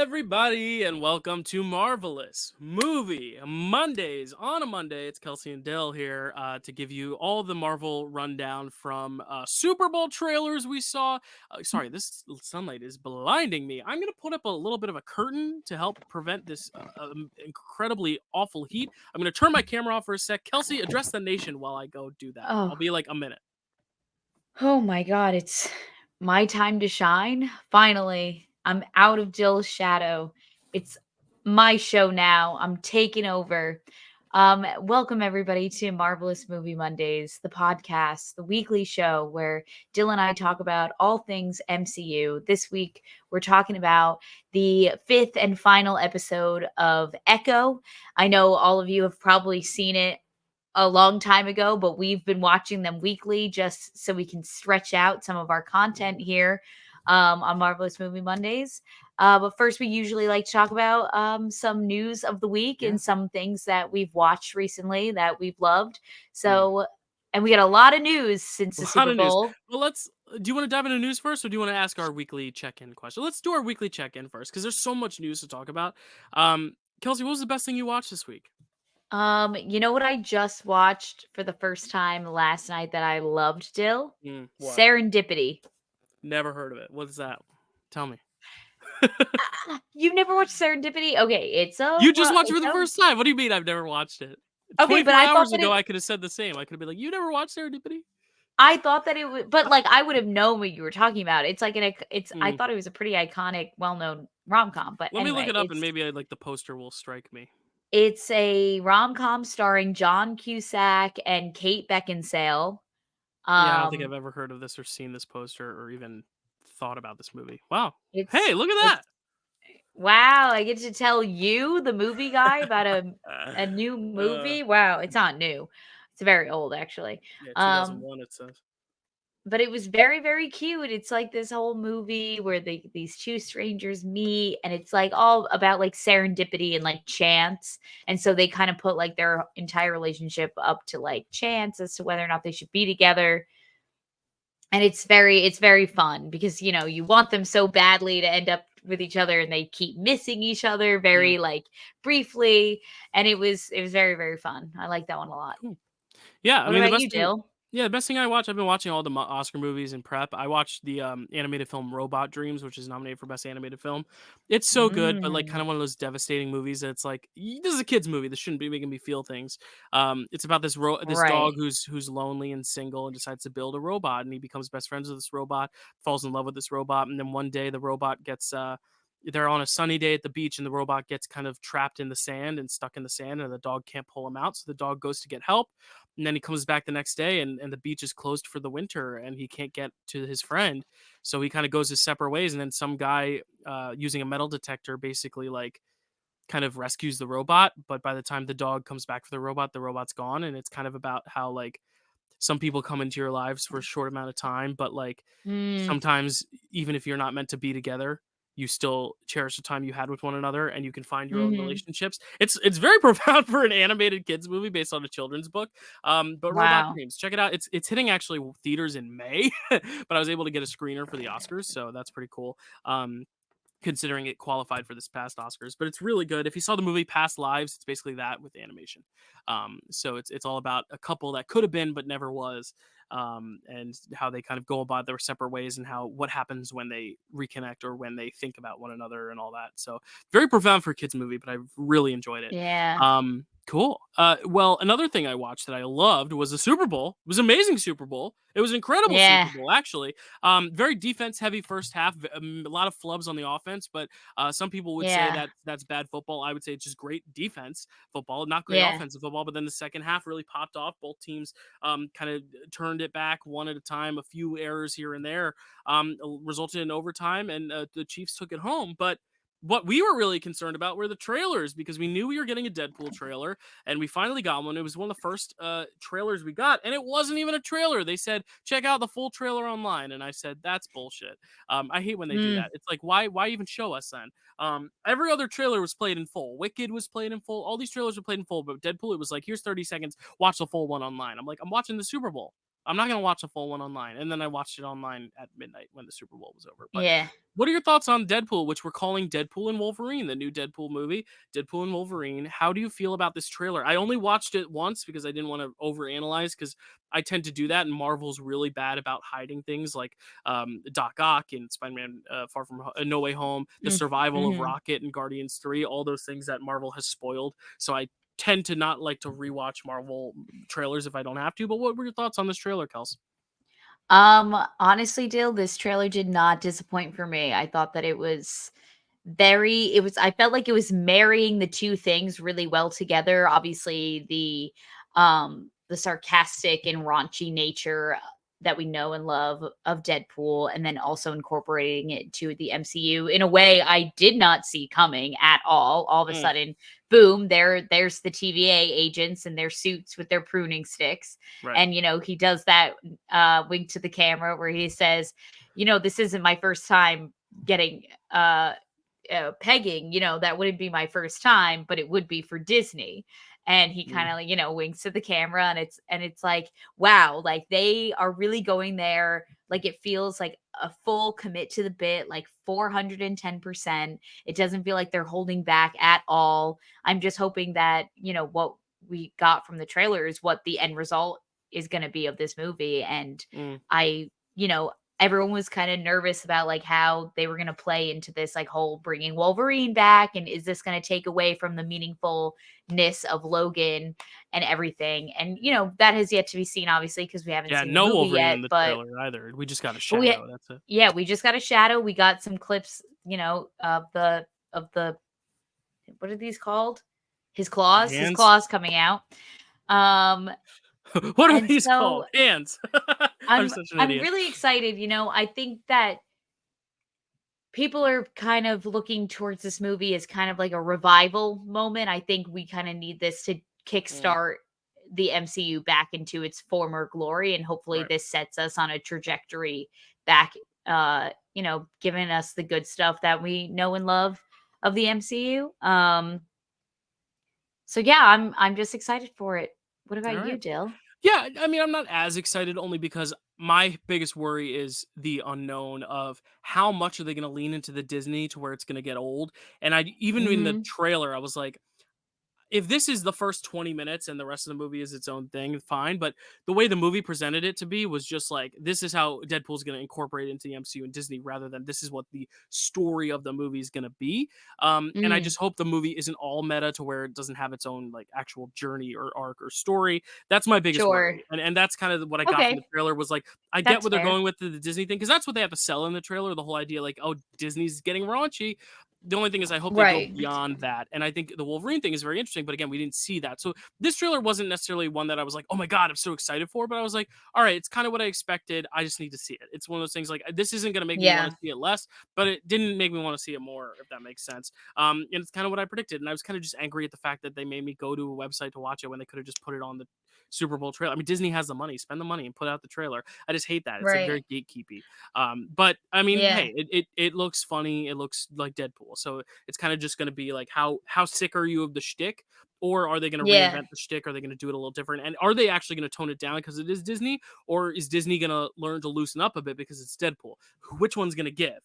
everybody, and welcome to Marvel-ous Movie Mondays. On a Monday, it's Kelsey and Dill here to give you all the Marvel rundown from Super Bowl trailers we saw. Sorry, this sunlight is blinding me. I'm going to put up a little bit of a curtain to help prevent this incredibly awful heat. I'm going to turn my camera off for a sec. Kelsey, address the nation while I go do that. Oh, I'll be like a minute. oh my God, it's my time to shine. Finally, I'm out of Jill's shadow. It's my show now. I'm taking over. Welcome everybody to Marvelous Movie Mondays, the podcast, the weekly show where Jill and I talk about all things MCU. This week, we're talking about the fifth and final episode of Echo. I know all of you have probably seen it a long time ago, but we've been watching them weekly just so we can stretch out some of our content here on Marvelous Movie Mondays. But first, we usually like to talk about some news of the week Yeah. and some things that we've watched recently that we've loved. Mm. So, and we got a lot of news since the A lot Super of news. Bowl. Well, do you want to dive into news first, or do you want to ask our weekly check-in question? Let's do our weekly check-in first, because there's so much news to talk about. Kelsey, what was the best thing you watched this week? You know what I just watched for the first time last night that I loved, Dill? What? Serendipity. Never heard of it. What is that? Tell me. You've never watched Serendipity? Okay, You just watched it for the first time. What do you mean I've never watched it? okay, but 24 I thought hours that ago, I could have said the same. I could have been like, "You never watched Serendipity?" I thought that it would, but like I would have known what you were talking about. It's like I Mm. thought it was a pretty iconic, well-known rom-com. But Let me look anyway, it up, and maybe like the poster will strike me. it's a rom-com starring John Cusack and Kate Beckinsale. Yeah, I don't think I've Um, ever heard of this or seen this poster or even thought about this movie. Wow. it's Hey, look at it's that. wow, I get to tell you, the movie guy, about a new Uh, movie. Wow, it's not new. It's very old actually. yeah, Um, 2001 it says. But it was very, very cute. It's like this whole movie where these two strangers meet, and it's like all about like serendipity and like chance. And so they kind of put like their entire relationship up to like chance as to whether or not they should be together. And it's very fun because you want them so badly to end up with each other, and they keep missing each other Mm, very like briefly. And it was very, very fun. I like that one a lot. cool. Yeah, I What mean the about best you, thing. Dill? Yeah, the best thing I watch. I've been watching all the Oscar movies in prep. I watched the animated film Robot Dreams, which is nominated for best animated film. It's so good, but like kind Mm, of one of those devastating movies that it's like this is a kids movie. This shouldn't be making me feel things. It's about this dog right. who's lonely and single and decides to build a robot, and he becomes best friends with this robot, falls in love with this robot, and then one day the robot gets they're on a sunny day at the beach, and the robot gets kind of trapped in the sand and stuck in the sand, and the dog can't pull him out, so the dog goes to get help, and then he comes back the next day, and the beach is closed for the winter, and he can't get to his friend, so he kind of goes his separate ways, and then some guy using a metal detector basically like kind of rescues the robot, but by the time the dog comes back for the robot's gone, and it's kind of about how like some people come into your lives for a short amount of time, but like Mm, sometimes even if you're not meant to be together, you still cherish the time you had with one another, and you can find your own mhm. relationships. It's very profound for an animated kids movie based on a children's book. But Robot Wow. Dreams, check it out. It's hitting actually theaters in May, but I was able to get a screener for the Oscars, so that's pretty cool. Considering it qualified for this past Oscars, but it's really good. If you saw the movie Past Lives, it's basically that with animation. So it's all about a couple that could have been but never was, and how they kind of go about their separate ways, and how what happens when they reconnect or when they think about one another and all that. So very profound for a kids movie, but I really enjoyed it. Yeah. Cool. Well, another thing I watched that I loved was the Super Bowl. It was an amazing Super Bowl. It was an incredible Super Yeah. Bowl, actually. Very defense heavy first half, a lot of flubs on the offense, but some people would say Yeah. that that's bad football. I would say it's just great defense football, not great Yeah. offensive football. But then the second half really popped off. Both teams kind of turned it back one at a time. A few errors here and there resulted in overtime, and the Chiefs took it home. But what we were really concerned about were the trailers, because we knew we were getting a Deadpool trailer, and we finally got one. It was one of the first trailers we got, and it wasn't even a trailer. They said, check out the full trailer online, and I said, that's bullshit. I hate when they do Mm. that. It's like, why even show us then? Every other trailer was played in full. Wicked was played in full. All these trailers were played in full, but Deadpool, it was like, here's 30 seconds, watch the full one online. I'm like, I'm watching the Super Bowl. I'm not gonna watch a full one online. And then I watched it online at midnight when the Super Bowl was over. But Yeah. what are your thoughts on Deadpool, which we're calling Deadpool and Wolverine, the new Deadpool movie, Deadpool and Wolverine? How do you feel about this trailer? I only watched it once because I didn't want to overanalyze because I tend to do that, and Marvel's really bad about hiding things like Doc Ock and Spider-Man No Way Home, the Mm, survival of mhm. Rocket and Guardians 3, all those things that Marvel has spoiled. So I tend to not like to rewatch Marvel trailers if I don't have to. But what were your thoughts on this trailer, Kels? Honestly, Dill, this trailer did not disappoint for me. I thought that I felt like it was marrying the 2 things really well together. Obviously, the sarcastic and raunchy nature that we know and love of Deadpool, and then also incorporating it to the MCU in a way I did not see coming at all. All of a Mm, sudden, boom, there's the TVA agents in their suits with their pruning sticks. right. And he does that wink to the camera where he says, "This isn't my first time getting pegging, that wouldn't be my first time, but it would be for Disney." And he kind Mm, of winks to the camera, and it's like, wow, like they are really going there. Like it feels like a full commit to the bit, like 410%. It doesn't feel like they're holding back at all. I'm just hoping that, what we got from the trailer is what the end result is going to be of this movie. And mm. I, everyone was kind of nervous about like how they were going to play into this like whole bringing Wolverine back, and is this going to take away from the meaningfulness of Logan and everything. And that has yet to be seen, obviously, because we haven't Yeah, seen the no movie Wolverine yet. in the But trailer either. We just got a but we shadow. That's it. yeah, we just got a shadow. We got some clips, of the what are these called? His Hands? claws coming out. Um What are and these so called? Hands. I'm I'm such an I'm idiot. really excited. I think that people are kind of looking towards this movie as kind of like a revival moment. I think we kind of need this to Mm, kickstart the MCU back into its former glory, and hopefully right. this sets us on a trajectory back, giving us the good stuff that we know and love of the MCU. So yeah, I'm just excited for it. What All about you, right. Dill? Yeah, I mean, I'm not as excited only because my biggest worry is the unknown of how much are they going to lean into the Disney to where it's going to get old. And I even in the Mhm. trailer, I was like, if this is the first 20 minutes and the rest of the movie is its own thing, fine. But the way the movie presented it to be was just like, this is how Deadpool's going to incorporate it into the MCU and Disney rather than this is what the story of the movie is going to be. And I Mm. just hope the movie isn't all meta to where it doesn't have its own like actual journey or arc or story. That's my biggest Sure. worry. And that's kind of what I got from the Okay, trailer was like, I get that's what they're fair. going with the Disney thing because that's what they have to sell in the trailer. The whole idea like, oh, Disney's getting raunchy. The only thing is I hope they go Right. beyond that. And I think the Wolverine thing is very interesting, but again, we didn't see that. So this trailer wasn't necessarily one that I was like, "Oh my god, I'm so excited for," but I was like, "All right, it's kind of what I expected. I just need to see it." It's one of those things like this isn't going to make me want Yeah. to see it less, but it didn't make me want to see it more if that makes sense. And it's kind of what I predicted, and I was kind of just angry at the fact that they made me go to a website to watch it when they could have just put it on the Super Bowl trailer. I mean, Disney has the money, spend the money and put out the trailer. I just hate that. It's like Right. very gatekeepy. But I mean, Yeah. hey, it looks funny. It looks like Deadpool. So it's kind of just going to be like how sick are you of the shtick, or are they going to Yeah. reinvent the shtick? Are they going to do it a little different? And are they actually going to tone it down because it is Disney, or is Disney going to learn to loosen up a bit because it's Deadpool? Which one's going to give?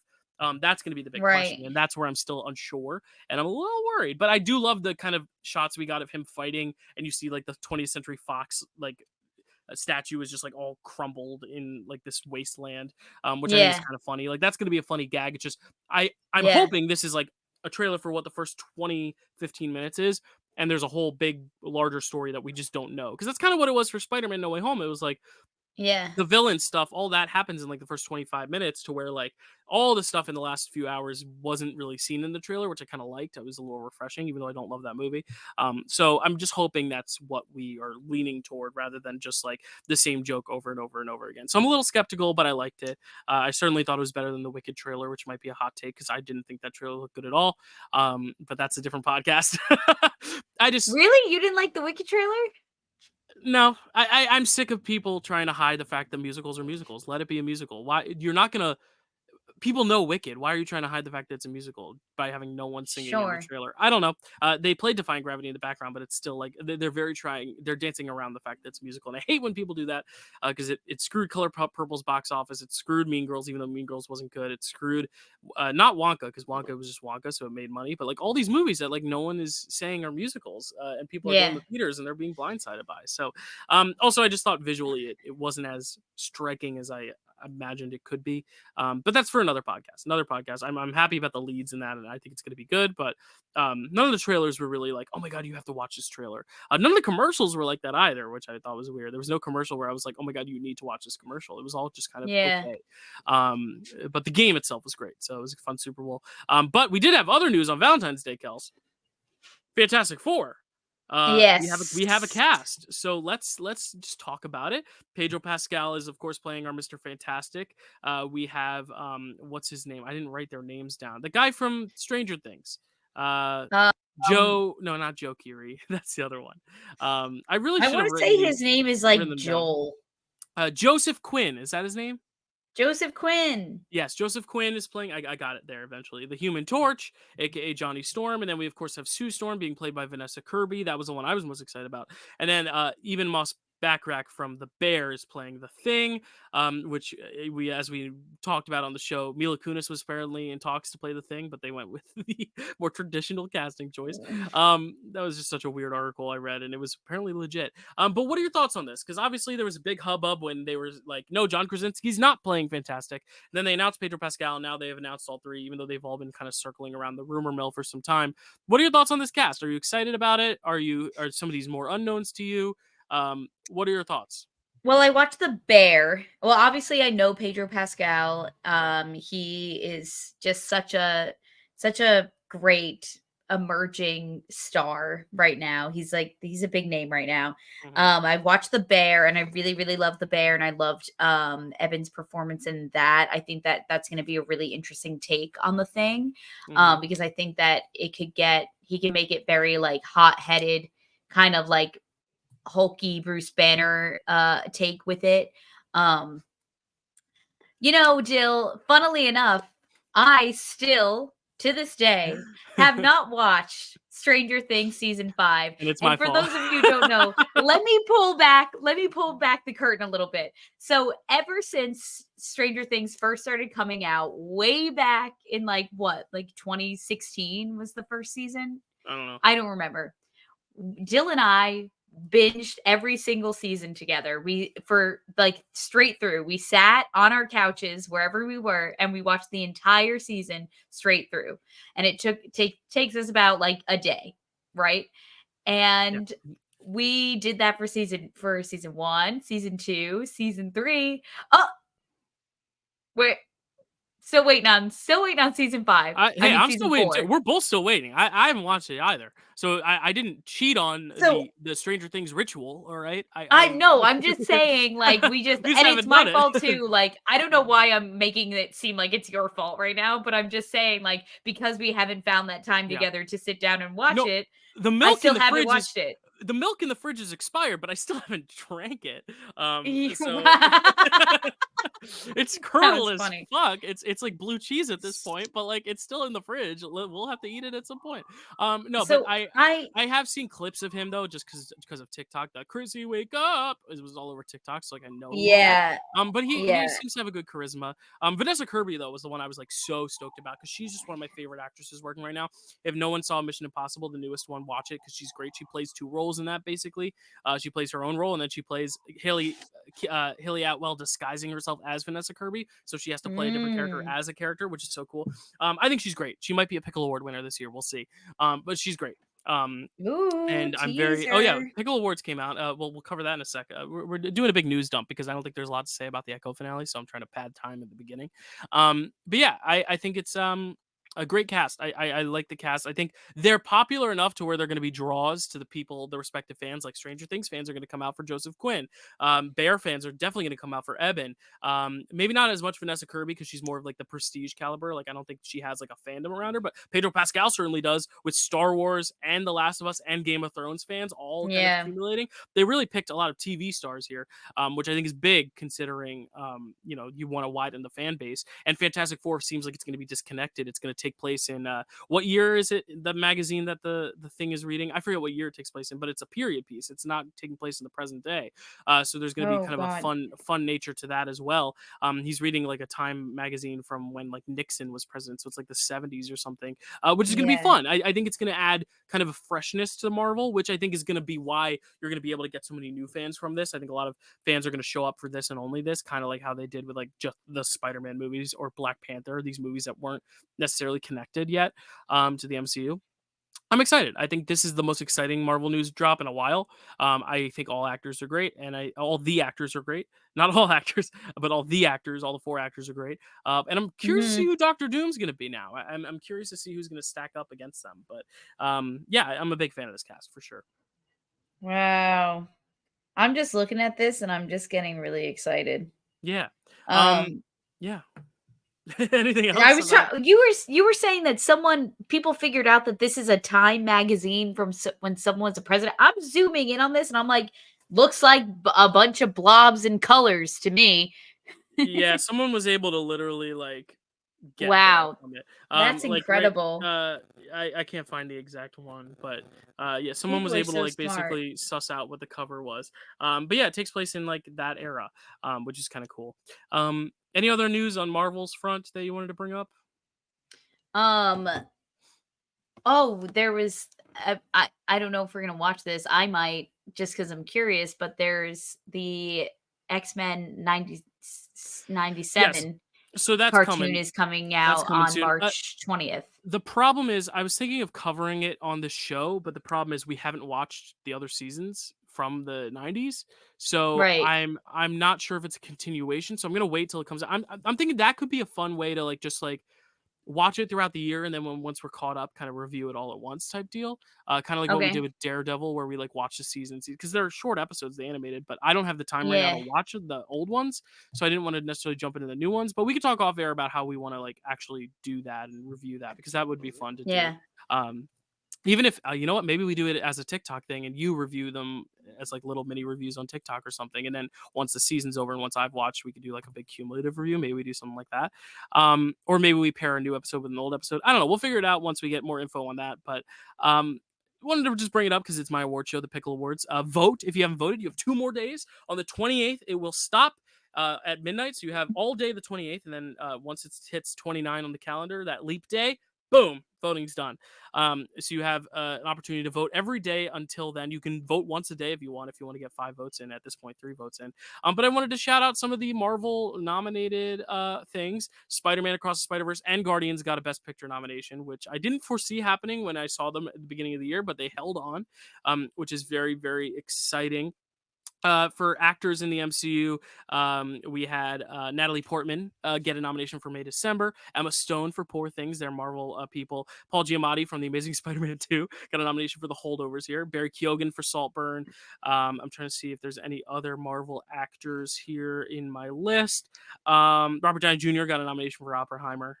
That's going to be the big question, Right. and that's where I'm still unsure, and I'm a little worried. But I do love the kind of shots we got of him fighting, and you see like the 20th Century Fox like a statue is just like all crumbled in like this wasteland, which I think is Yeah. kind of funny. Like that's going to be a funny gag. It's just I'm Yeah. hoping this is like a trailer for what the first 20-15 minutes is, and there's a whole big larger story that we just don't know because that's kind of what it was for Spider-Man No Way Home. It was like Yeah. the villain stuff, all that happens in like the first 25 minutes to where like all the stuff in the last few hours wasn't really seen in the trailer, which I kind of liked. It was a little refreshing, even though I don't love that movie. So I'm just hoping that's what we are leaning toward rather than just like the same joke over and over and over again. So I'm a little skeptical, but I liked it. I certainly thought it was better than the Wicked trailer, which might be a hot take because I didn't think that trailer looked good at all. But that's a different podcast. I just Really? You didn't like the Wicked trailer? no, I'm sick of people trying to hide the fact that musicals are musicals. Let it be a musical. Why you're not gonna people know Wicked. Why are you trying to hide the fact that it's a musical by having no one singing in the Sure. trailer? I don't know. They played Defying Gravity in the background, but it's still like they're very trying. They're dancing around the fact that it's a musical, and I hate when people do that because it screwed Color Purple's box office. It screwed Mean Girls, even though Mean Girls wasn't good. It screwed not Wonka because Wonka was just Wonka, so it made money. But like all these movies that like no one is saying are musicals, and people are going Yeah. to theaters and they're being blindsided by. So also, I just thought visually it wasn't as striking as I imagined it could be. But that's for another podcast. Another podcast. I'm happy about the leads in that, and I think it's going to be good. But none of the trailers were really like, oh my god, you have to watch this trailer. None of the commercials were like that either, which I thought was weird. There was no commercial where I was like, oh my god, you need to watch this commercial. It was all just kind of Yeah. okay. But the game itself was great, so it was a fun Super Bowl. But we did have other news on Valentine's Day, Kels. Fantastic Four. We have a Yes. cast, so let's just talk about it. Pedro Pascal is of course playing our Mr. Fantastic. We have what's his name? I didn't write their names down. The guy from Stranger Things. Uh, Um, Joe, no, not Joe Keery. That's the other one. I really I should want have to say written his name is written like them down. Joel. Joseph Quinn, is that his name? Joseph Quinn. Yes, Joseph Quinn is playing. I got it there eventually. The Human Torch, aka Johnny Storm, and then we of course have Sue Storm being played by Vanessa Kirby. That was the one I was most excited about. And then even Moss Backrack from The Bear is playing the Thing, which we as we talked about on the show, Mila Kunis was apparently in talks to play the Thing, but they went with the more traditional casting choice. That was just such a weird article I read, and it was apparently legit. But what are your thoughts on this? Because obviously there was a big hubbub when they were like, no, John Krasinski's not playing Fantastic. Then they announced Pedro Pascal, and now they have announced all three, even though they've all been kind of circling around the rumor mill for some time. What are your thoughts on this cast? Are you excited about it? Are some of these more unknowns to you? What are your thoughts? Well, I watched The Bear. Well, obviously I know Pedro Pascal. He is just such a great emerging star right now. He's a big name right now. Hmm. I watched The Bear and I really really loved The Bear and I loved Evan's performance in that. I think that that's going to be a really interesting take on the thing. Hmm. Because I think that he can make it very like hot-headed, kind of like hulky Bruce Banner take with it. Um, Jill, funnily enough, I still to this day have not watched Stranger Things season 5. And it's my And for fault. those of you who don't know, let me pull back the curtain a little bit. So ever since Stranger Things first started coming out way back in like 2016 was the first season? I don't know. I don't remember. Jill and I binged every single season together. We for like straight through. We sat on our couches wherever we were and we watched the entire season straight through. And it takes us about like a day, right? Yeah. And we did that for season 1, season 2, season 3. Oh, we're still waiting on season 5. I Hey, mean I'm still season waiting too. 4. We're both still waiting. I haven't watched it either, so I didn't cheat on So the Stranger Things ritual. All right, I know, I'm just saying, like, we just and it's haven't done my it. fault too. Like, I don't know why I'm making it seem like it's your fault right now, but I'm just saying, like, because we haven't found that time Yeah. together to sit down and watch No, it, the I milk in still the haven't fridge is watched it. the milk in the fridge is expired, but I still haven't drank it. So That it's was curdle as funny. fuck. It's like blue cheese at this point, but like it's still in the fridge. We'll have to eat it at some point. No, but So I I have seen clips of him though, just because of TikTok. The Chrissy wake up, it was all over TikTok, so like I know he's that. yeah, But he yeah. seems to have a good charisma. Vanessa Kirby though was the one I was like so stoked about because she's just one of my favorite actresses working right now. If no one saw Mission Impossible, the newest one, watch it because she's great. She plays two roles in that basically. She plays her own role and then she plays Haley Atwell disguising herself as Vanessa Kirby, so she has to play a different character Mm. as a character, which is so cool. I think she's great. She might be a Pickle Award winner this year. We'll see. But she's great. Ooh, And I'm very oh yeah, teaser. Pickle Awards came out. We'll cover that in a sec. We're doing a big news dump because I don't think there's a lot to say about the Echo finale, so I'm trying to pad time at the beginning. But yeah, I think it's A great cast. I like the cast. I think they're popular enough to where they're going to be draws to the people, the respective fans. Like Stranger Things fans are going to come out for Joseph Quinn. Bear fans are definitely going to come out for Eben. Maybe not as much Vanessa Kirby because she's more of like the prestige caliber. Like I don't think she has like a fandom around her, but Pedro Pascal certainly does with Star Wars and The Last of Us and Game of Thrones fans all kind of Yeah. accumulating. They really picked a lot of TV stars here, which I think is big considering you want to widen the fan base. And Fantastic Four seems like it's going to be disconnected. It's going to take place in what year is it? The magazine that the thing is reading, I forget what year it takes place in, but it's a period piece. It's not taking place in the present day. So there's going to be Oh kind of a God. fun nature to that as well. He's reading like a Time magazine from when like Nixon was president, so it's like the 70s or something, which is going to be Yeah. fun. I think it's going to add kind of a freshness to Marvel, which I think is going to be why you're going to be able to get so many new fans from this. I think a lot of fans are going to show up for this and only this, kind of like how they did with like just the Spider-Man movies or Black Panther, these movies that weren't necessarily connected yet to the MCU. I'm excited. I think this is the most exciting Marvel news drop in a while. I think all actors are great, and all the actors are great. Not all actors, but all the actors, all the four actors are great. And I'm curious to see Hmm. who Doctor Doom's going to be now. I'm curious to see who's going to stack up against them. But yeah, I'm a big fan of this cast for sure. Wow. I'm just looking at this and I'm just getting really excited. Yeah. Um, Um, yeah. Anything I else was about? you were saying that people figured out that this is a Time magazine from when someone's a president. I'm zooming in on this and I'm like, looks like a bunch of blobs and colors to me. Yeah, someone was able to literally like get there Wow, from it. that's Like right, incredible. I can't find the exact one, but yeah, someone People was are able to so like smart. basically suss out what the cover was. But yeah, it takes place in like that era, which is kind of cool. Any other news on Marvel's front that you wanted to bring up? Um, oh, there was I don't know if we're gonna watch this. I might just because I'm curious, but there's the X-Men 97 Yes, so that's cartoon coming. is coming That's out coming on soon. March 20th. The problem is I was thinking of covering it on the show, but the problem is we haven't watched the other seasons from the 90s. So Right. I'm not sure if it's a continuation. So I'm gonna wait till it comes out. I'm thinking that could be a fun way to like just like watch it throughout the year and then once we're caught up, kind of review it all at once type deal. Kind of like what we did Okay. with Daredevil, where we like watch the seasons because they're short episodes, they animated, but I don't have the time right now to Yeah. watch the old ones, so I didn't want to necessarily jump into the new ones. But we could talk off air about how we want to like actually do that and review that because that would be fun to do. Yeah. Um, Even if you know what, maybe we do it as a TikTok thing and you review them as like little mini reviews on TikTok or something. And then once the season's over and once I've watched, we could do like a big cumulative review. Maybe we do something like that. Or maybe we pair a new episode with an old episode. I don't know. We'll figure it out once we get more info on that. But wanted to just bring it up because it's my award show, the Pickle Awards. Vote if you haven't voted. You have 2 more days. On the 28th, it will stop at midnight. So you have all day the 28th. And then once it hits 29 on the calendar, that leap day, boom, voting's done. So you have an opportunity to vote every day until then. You can vote once a day if you want to get 5 votes in. At this point, 3 votes in. But I wanted to shout out some of the Marvel nominated things. Spider-Man Across the Spider-Verse and Guardians got a Best Picture nomination, which I didn't foresee happening when I saw them at the beginning of the year, but they held on, which is very, very exciting. For actors in the MCU, we had Natalie Portman get a nomination for May December. Emma Stone for Poor Things, they're Marvel people. Paul Giamatti from The Amazing Spider-Man 2 got a nomination for The Holdovers here. Barry Keoghan for Saltburn. I'm trying to see if there's any other Marvel actors here in my list. Robert Downey Jr. got a nomination for Oppenheimer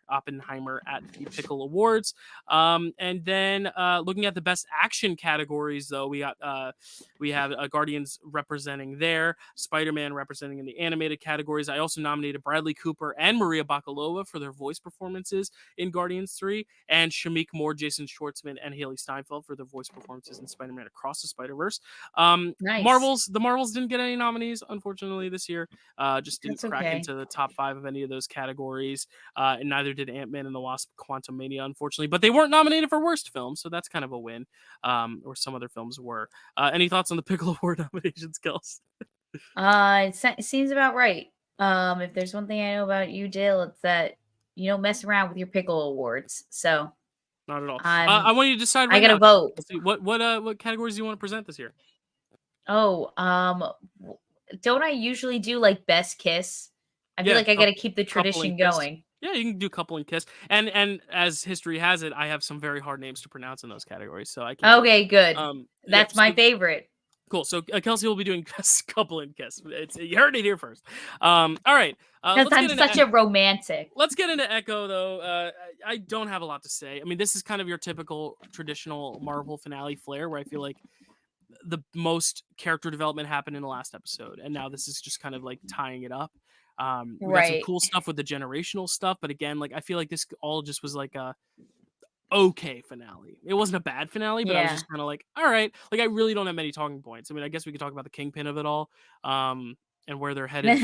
at the Pickle Awards. And then looking at the Best Action categories, though, we have Guardians representing there, Spider-Man representing in the animated categories. I also nominated Bradley Cooper and Maria Bakalova for their voice performances in Guardians 3, and Shamik Moore, Jason Schwartzman, and Haley Steinfeld for their voice performances in Spider-Man Across the Spider-Verse. Nice. The Marvels didn't get any nominees, unfortunately, this year. Just didn't That's crack okay. into the top 5 of any of those categories, and neither did Ant-Man and the Wasp: Quantumania, unfortunately. But they weren't nominated for worst film, so that's kind of a win. Or some other films were. Any thoughts on the Pickle Award nominations, Kels? It seems about right. If there's one thing I know about you, Dale, it's that you don't mess around with your pickle awards. So Not at all. I I'm want you to decide I right gotta now. vote. Let's see what categories do you want to present this year? Oh, don't I usually do like best kiss? I feel Yeah, like I gotta keep the couple and tradition kiss. going. Yeah, you can do couple and kiss. And as history has it, I have some very hard names to pronounce in those categories, so I can do it. Okay, good. Yep. That's my So favorite. cool. So Kelsey will be doing couple and kiss. You heard it here first. All right. Because I'm such a romantic. Let's get into Echo though. I don't have a lot to say. I mean, this is kind of your typical traditional Marvel finale flair, where I feel like the most character development happened in the last episode, and now this is just kind of like tying it up. We got some Right. cool stuff with the generational stuff, but again, like I feel like this all just was like a okay finale. It wasn't a bad finale, but I was Yeah. just kind of like, all right. Like I really don't have many talking points. I mean, I guess we could talk about the kingpin of it all, and where they're headed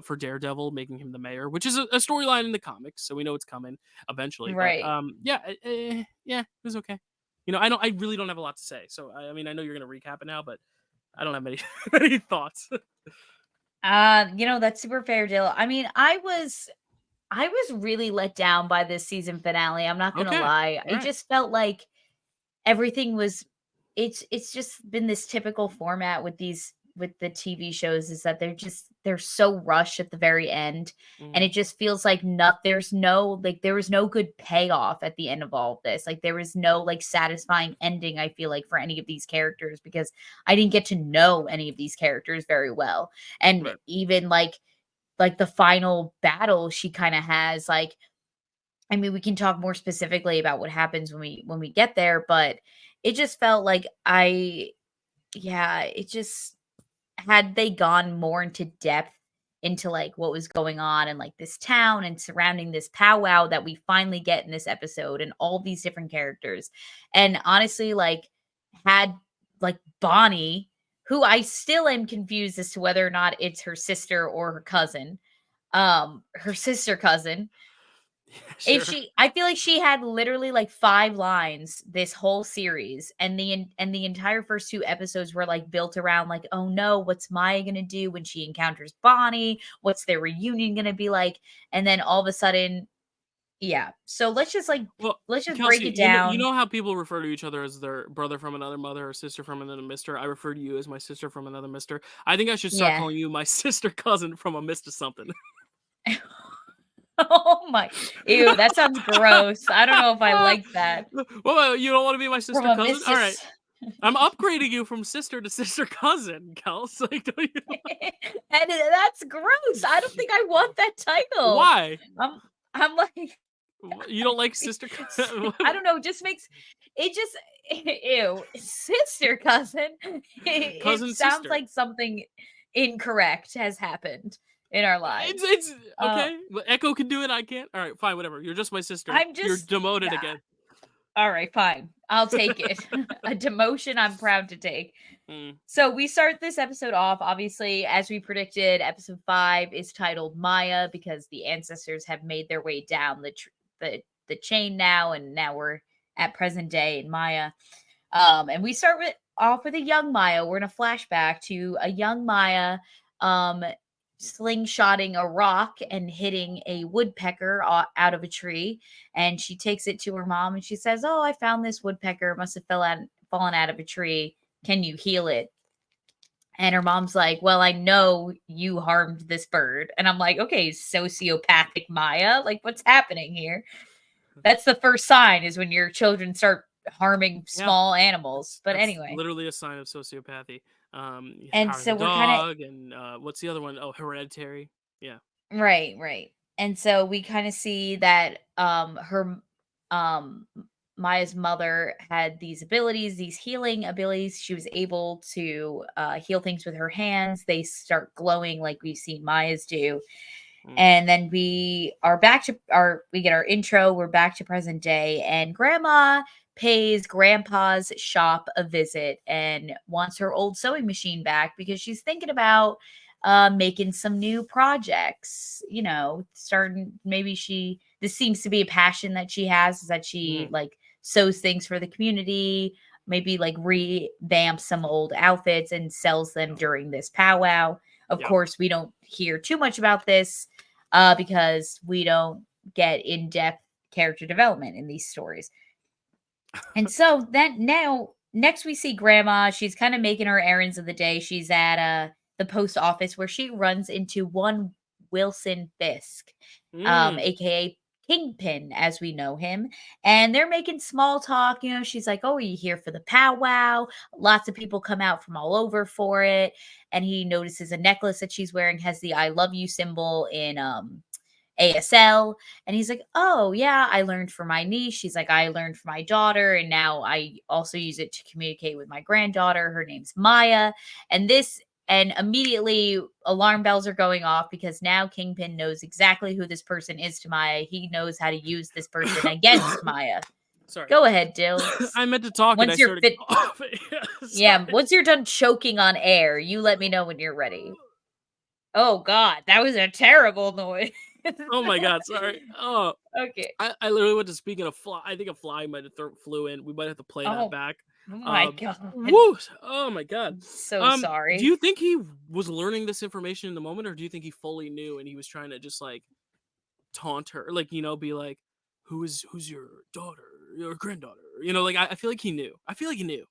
for Daredevil, making him the mayor, which is a storyline in the comics, so we know it's coming eventually. But Right. yeah, yeah, it was okay. I really don't have a lot to say. So I mean, I know you're gonna recap it now, but I don't have many many thoughts. That's super fair, Dill. I mean, I was really let down by this season finale. I'm not gonna Okay, lie. all It right, just felt like everything was it's just been this typical format with the TV shows is that they're so rushed at the very end, and mm, it just feels like not there was no good payoff at the end of all of this. Like there was no like satisfying ending, I feel like, for any of these characters because I didn't get to know any of these characters very well. And right. even like the final battle she kind of has like I mean, we can talk more specifically about what happens when we get there, but it just felt like it just had they gone more into depth into like what was going on in like this town and surrounding this powwow that we finally get in this episode and all these different characters. And honestly, like had like Bonnie, who I still am confused as to whether or not it's her sister or her cousin, her sister cousin Yeah, if sure. she I feel like she had literally like 5 lines this whole series, and the entire first 2 episodes were, like, built around, like, "Oh, no, what's Maya gonna do when she encounters Bonnie? What's their reunion gonna be like?" And then all of a sudden yeah. So Well, let's just break Kelsey, it you down. know how people refer to each other as their brother from another mother or sister from another mister? I refer to you as my sister from another mister. I think I should start Yeah. calling you my sister cousin from a mister something. Oh my ew, that sounds gross. I don't know if I like that. Well, you don't want to be my From sister a cousin? All right. mistress. I'm upgrading you from sister to sister cousin, Kels. Like, don't you? And that's gross. I don't think I want that title. Why? I'm I'm like You don't like sister cousin? I don't know, it just makes it just ew, sister cousin. It Cousin sounds sister. like something incorrect has happened in our lives. It's Uh, okay. Echo can do it. I can't. All right, fine, whatever. You're just my sister. I'm You're just demoted again. all right, fine. I'll take it. A demotion I'm proud to take. Mm, So we start this episode off, obviously, as we predicted. Episode 5 is titled Maya because the ancestors have made their way down the chain now, and now we're at present day in Maya. And we start off with a young Maya. We're in a flashback to a young Maya, um, slingshotting a rock and hitting a woodpecker out of a tree. And she takes it to her mom and she says, "Oh, I found this woodpecker. It must have fallen out of a tree. Can you heal it?" And her mom's like, "Well, I know you harmed this bird." And I'm like, okay, sociopathic Maya. Like, what's happening here? That's the first sign is when your children start harming yeah. small animals. But That's anyway. literally a sign of sociopathy. And Power of the so we're kind of dog, and what's the other one? Oh, hereditary. Yeah. right, right. And so we kind of see that um Maya's mother had these abilities, these healing abilities. She was able to heal things with her hands. They start glowing like we've seen Maya's do. Mm, And then we get our intro. We're back to present day, and grandma pays grandpa's shop a visit and wants her old sewing machine back because she's thinking about making some new projects, starting maybe this seems to be a passion that she has, is that she mm, like sews things for the community, maybe like revamps some old outfits and sells them during this powwow. Of yep. course, we don't hear too much about this because we don't get in-depth character development in these stories. And so then now next we see grandma. She's kind of making her errands of the day. She's at the post office where she runs into one Wilson Fisk. Mm. aka Kingpin, as we know him. And they're making small talk. She's like, "Oh, are you here for the powwow?" Lots of people come out from all over for it. And he notices a necklace that she's wearing has the I love you symbol in ASL. And he's like, "Oh, yeah, I learned for my niece." She's like, "I learned for my daughter. And now I also use it to communicate with my granddaughter. Her name's Maya." And immediately alarm bells are going off because now Kingpin knows exactly who this person is to Maya. He knows how to use this person against Maya. Sorry. Go ahead, Dill. I meant to talk and I Once you're started fit, coughing. yeah, Sorry. once you're done choking on air, you let me know when you're ready. Oh God, that was a terrible noise. Oh my god, sorry. Oh, Okay. I literally went to speaking of fly. I think a fly might have flew in. We might have to play that Oh, back. oh my God. Woo! Oh my god. I'm so Do you sorry. think he was learning this information in the moment, or do you think he fully knew and he was trying to just like taunt her, like be like, who's your daughter, your granddaughter? Like I feel like he knew. I feel like he knew.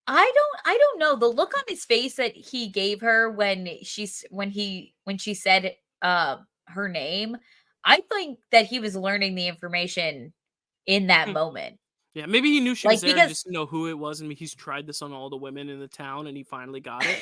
I don't know. The look on his face that he gave her when she said her name, I think that he was learning the information in that Hmm. moment. Yeah, maybe he knew she was Like there and because just didn't know who it was, and he's tried this on all the women in the town, and he finally got it.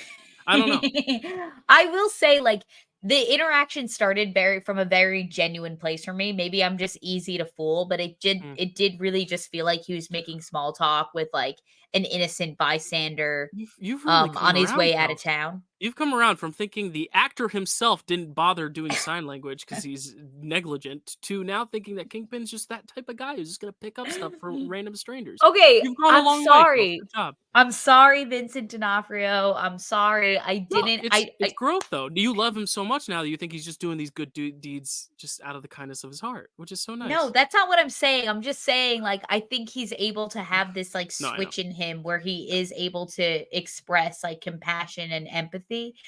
I don't know. I will say, like, the interaction started from a very genuine place for me. Maybe I'm just easy to fool, but Mm. it did really just feel like he was making small talk with like an innocent bystander You've really come on his around way out of though. town. You've come around from thinking the actor himself didn't bother doing sign language because he's negligent to now thinking that Kingpin's just that type of guy who's just gonna pick up stuff from random strangers. Okay, You've gone a I'm long way, Kels. sorry. Good job. I'm sorry, Vincent D'Onofrio. I'm sorry. I No, didn't. it's growth though. You love him so much now that you think he's just doing these good deeds just out of the kindness of his heart, which is so No, nice. that's not what I'm saying. I'm just saying, like, I think he's able to have this like No, I know. switch in him where he is able to express like compassion and empathy.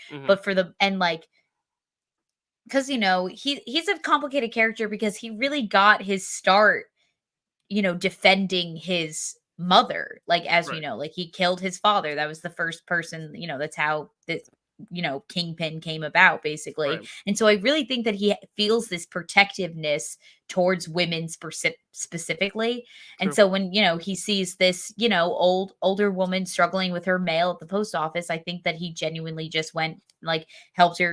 Hmm. But for the and like because he's a complicated character because he really got his start defending his mother. Like, as we Right, know, like he killed his father. That was the first person, that's how this, Kingpin came about, basically. right. And so I really think that he feels this protectiveness towards women specifically. And True. so when, he sees this, older woman struggling with her mail at the post office, I think that he genuinely just went like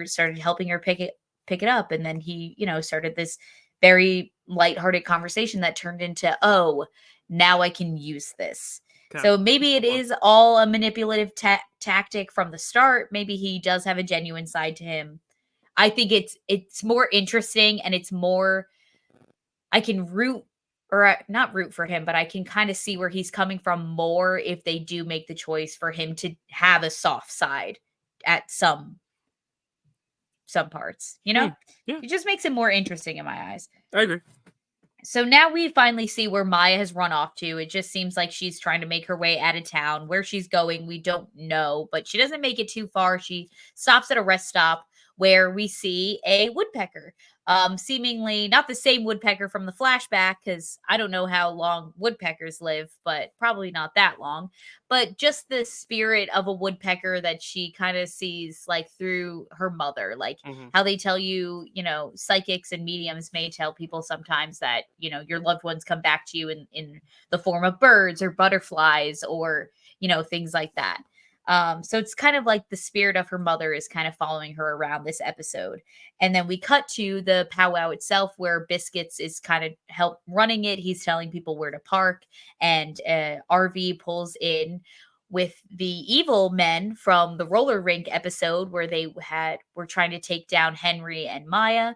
started helping her pick it up. And then he, started this very lighthearted conversation that turned into, "Oh, now I can use this." Okay. So maybe it is all a manipulative tactic from the start. Maybe he does have a genuine side to him. I think it's more interesting, and it's more I can root or not root for him, but I can kind of see where he's coming from more if they do make the choice for him to have a soft side at some parts, Hmm. Yeah, It just makes it more interesting in my eyes. I agree. So now we finally see where Maya has run off to. It just seems like she's trying to make her way out of town. Where she's going, we don't know, but she doesn't make it too far. She stops at a rest stop where we see a woodpecker. Seemingly not the same woodpecker from the flashback, because I don't know how long woodpeckers live, but probably not that long. But just the spirit of a woodpecker that she kind of sees like through her mother, like Hmm. how they tell you, psychics and mediums may tell people sometimes that, your loved ones come back to you in the form of birds or butterflies or, things like that. So it's kind of like the spirit of her mother is kind of following her around this episode. And then we cut to the powwow itself where Biscuits is kind of help running it. He's telling people where to park, and RV pulls in with the evil men from the roller rink episode where they were trying to take down Henry and Maya.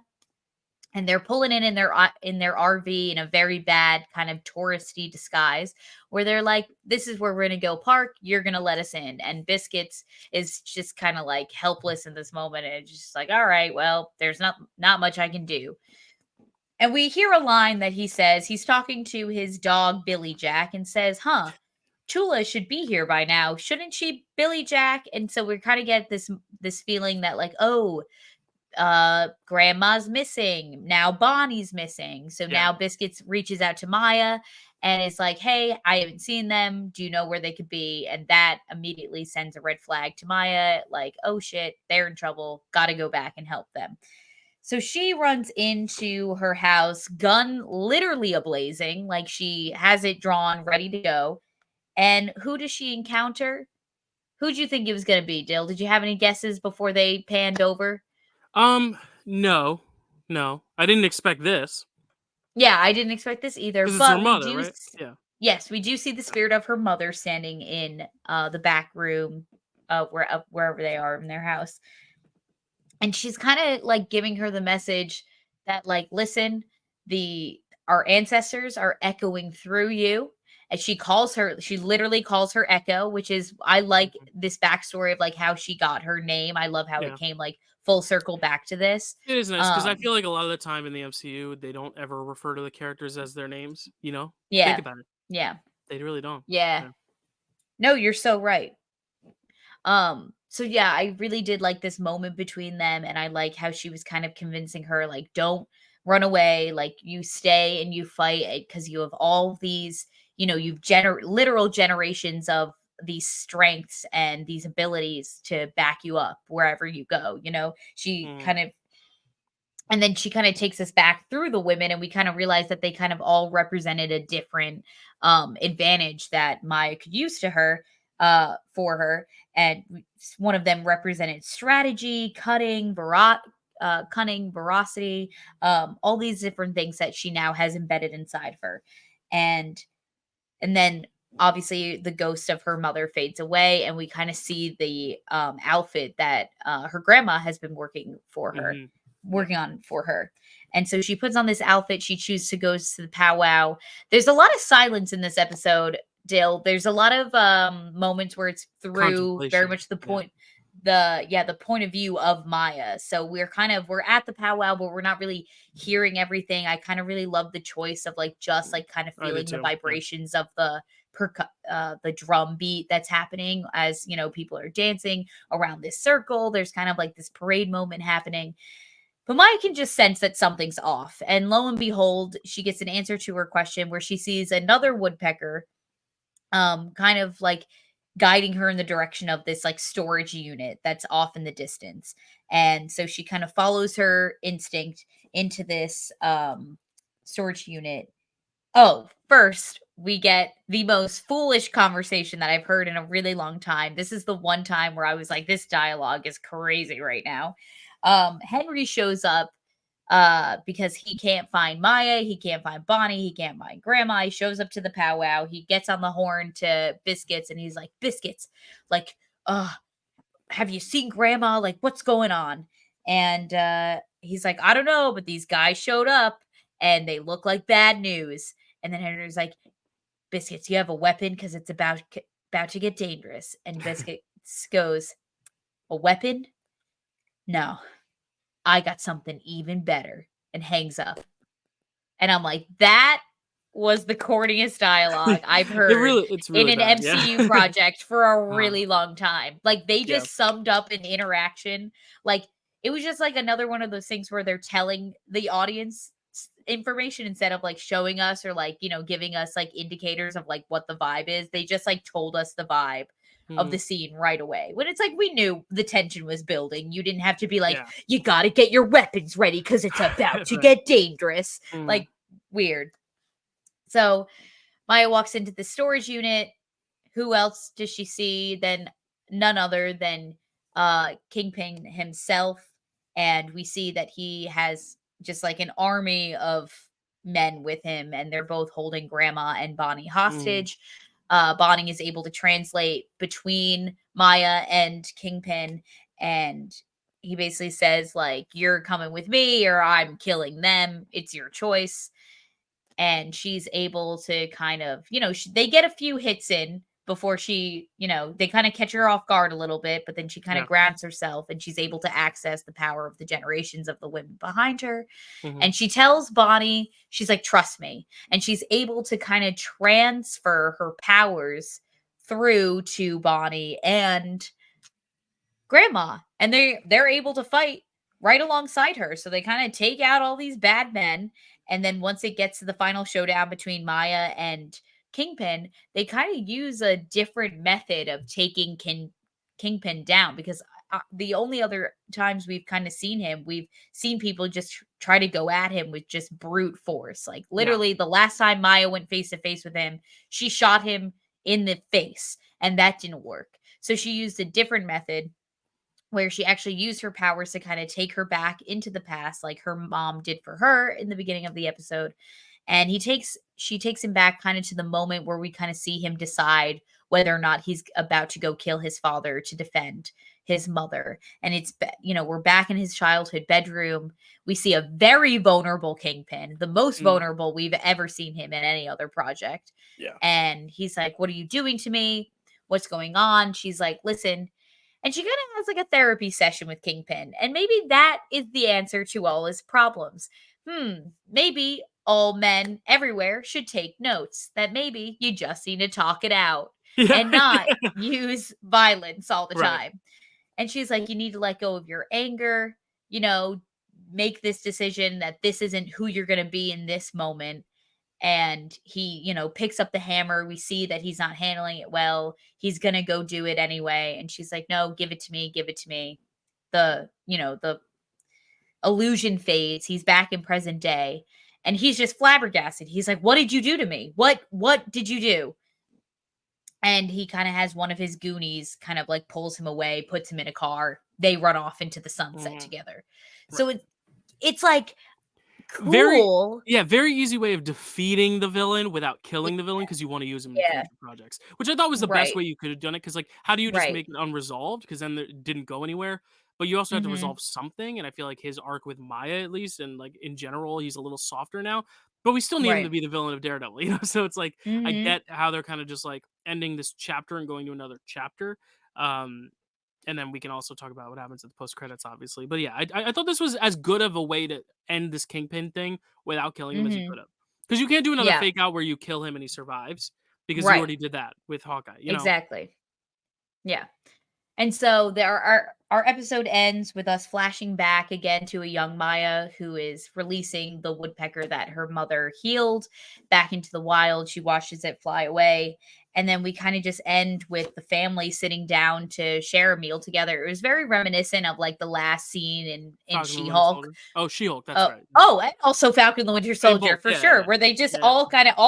And they're pulling in their RV in a very bad kind of touristy disguise, where they're like, "This is where we're gonna go park. You're gonna let us in." And Biscuits is just kind of like helpless in this moment, and just like, "All right, well, there's not much I can do." And we hear a line that he says he's talking to his dog Billy Jack and says, "Huh, Chula should be here by now, shouldn't she, Billy Jack?" And so we kind of get this feeling that like, oh, grandma's missing, now Bonnie's missing. So Yeah. now Biscuits reaches out to Maya and is like, "Hey, I haven't seen them, do you know where they could be?" And that immediately sends a red flag to Maya, like, "Oh shit, they're in trouble, gotta go back and help them." So she runs into her house, gun literally ablazing, like she has it drawn, ready to go. And who does she encounter? Who'd you think it was gonna be, Dill? Did you have any guesses before they panned over? Um, no, no, I didn't expect this Yeah, I didn't expect this either, because it's her but we mother, do right? Yeah. yes, we do see the spirit of her mother standing in the back room wherever they are in their house. And she's kind of like giving her the message that like listen, the our ancestors are echoing through you. And she literally calls her Echo, which is I like Mhm. this backstory of like how she got her name. I love how it Yeah. came like full circle back to this. It is nice because I um feel like a lot of the time in the MCU, they don't ever refer to the characters as their names, you know? Think yeah, about it. yeah, They really don't. yeah. Yeah. No, you're so right. So yeah, I really did like this moment between them, and I like how she was kind of convincing her like don't run away, like you stay and you fight because you have all these, you've literal generations of these strengths and these abilities to back you up wherever you go. She Mhm. kind of and then she kind of takes us back through the women, and we kind of realize that they kind of all represented a different advantage that Maya could use to her for her. And one of them represented strategy, cunning, veracity, all these different things that she now has embedded inside of her. And and then obviously the ghost of her mother fades away, and we kind of see the outfit that her grandma has been Mhm. Yeah. working on for her. And so she puts on this outfit. She chooses to go to the powwow. There's a lot of silence in this episode, Dill. There's a lot of moments where it's through very Contemplation. much the Yeah. point the point of view of Maya. So we're at the powwow, but we're not really hearing everything. I kind of really love the choice of like just like kind of I did feeling the too. Yeah. vibrations of the drum beat that's happening as people are dancing around this circle. There's kind of like this parade moment happening. But Maya can just sense that something's off. And lo and behold, she gets an answer to her question where she sees another woodpecker kind of like guiding her in the direction of this like storage unit that's off in the distance. And so she kind of follows her instinct into this storage unit. Oh, first, we get the most foolish conversation that I've heard in a really long time. This is the one time where I was like, this dialogue is crazy right now. Henry shows up because he can't find Maya, he can't find Bonnie, he can't find Grandma. He shows up to the powwow. He gets on the horn to Biscuits, and he's like, Biscuits, like, uh, have you seen Grandma? Like, what's going on? And he's like, I don't know, but these guys showed up and they look like bad news. And then Henry's like, Biscuits, you have a weapon because it's about to get dangerous. And Biscuits goes, a weapon? No, I got something even better, and hangs up. And I'm like, that was the corniest dialogue I've heard It's in really an bad. Yeah. MCU project for a uh, really long time. Like they yeah. just summed up an interaction. Like it was just like another one of those things where they're telling the audience information instead of like showing us or like, giving us like indicators of like what the vibe is. They just like told us the vibe of the Mhm. scene right away. When it's like we knew the tension was building. You didn't have to be like, Yeah. you got to get your weapons ready because it's about to Right. get dangerous. Mhm. Like weird. So Maya walks into the storage unit. Who else does she see than none other than Kingpin himself? And we see that he has just like an army of men with him, and they're both holding Grandma and Bonnie Mhm. hostage. Bonnie is able to translate between Maya and Kingpin, and he basically says like, "You're coming with me, or I'm killing them. It's your choice." And she's able to kind of, they get a few hits in before she, they kind of catch her off guard a little bit, but then she kind of Yeah. grabs herself and she's able to access the power of the generations of the women behind her. Mhm. And she tells Bonnie, she's like, trust me. And she's able to kind of transfer her powers through to Bonnie and Grandma, and they're able to fight right alongside her. So they kind of take out all these bad men, and then once it gets to the final showdown between Maya and Kingpin, they kind of use a different method of taking Kingpin down because the only other times we've kind of seen him, we've seen people just try to go at him with just brute force. Like Yeah. literally the last time Maya went face to face with him, she shot him in the face and that didn't work. So she used a different method where she actually used her powers to kind of take her back into the past like her mom did for her in the beginning of the episode. And she takes him back kind of to the moment where we kind of see him decide whether or not he's about to go kill his father to defend his mother. And we're back in his childhood bedroom. We see a very vulnerable Kingpin, the most Mm. vulnerable we've ever seen him in any other project. Yeah. And he's like, "What are you doing to me? What's going on?" She's like, "Listen." And she kind of has like a therapy session with Kingpin. And maybe that is the answer to all his problems. Maybe all men everywhere should take notes that maybe you just need to talk it out Yeah. and not use violence all the Right. time. And she's like, you need to let go of your anger, you know, make this decision that this isn't who you're going to be in this moment. And he, picks up the hammer. We see that he's not handling it well. He's going to go do it anyway. And she's like, no, give it to me. Give it to me. The illusion fades. He's back in present day and he's just flabbergasted. He's like, what did you do to me? What did you do? And he kind of has one of his goonies kind of like pulls him away, puts him in a car. They run off into the sunset Mhm. together. Right. So it's like Very cool. yeah, very easy way of defeating the villain without killing the villain because you wanna use him in Yeah. future projects, which I thought was the best Right. way you could have done it. Because like, how do you just Right. make it unresolved? Because then it didn't go anywhere, but you also have to Mhm. resolve something, and I feel like his arc with Maya, at least, and, like, in general, he's a little softer now, but we still need him to Right. be the villain of Daredevil, you know? So it's like, I Mhm. get how they're kinda just, like, ending this chapter and going to another chapter, um, and then we can also talk about what happens at the post credits, obviously. But yeah, I thought this was as good of a way to end this Kingpin thing without killing him as you Mhm. could have, because you can't do another Yeah. fake out where you kill him and he survives because you Right. already did that with Hawkeye. You know? Exactly. Yeah. And so our episode ends with us flashing back again to a young Maya who is releasing the woodpecker that her mother healed back into the wild. She watches it fly away. And then we kind of just end with the family sitting down to share a meal together. It was very reminiscent of like the last scene in Falcon and the Winter She-Hulk. Soldier. Oh, She-Hulk. That's right. And also Falcon the Winter I mean, Soldier both. for Yeah, sure, yeah, where they just yeah. all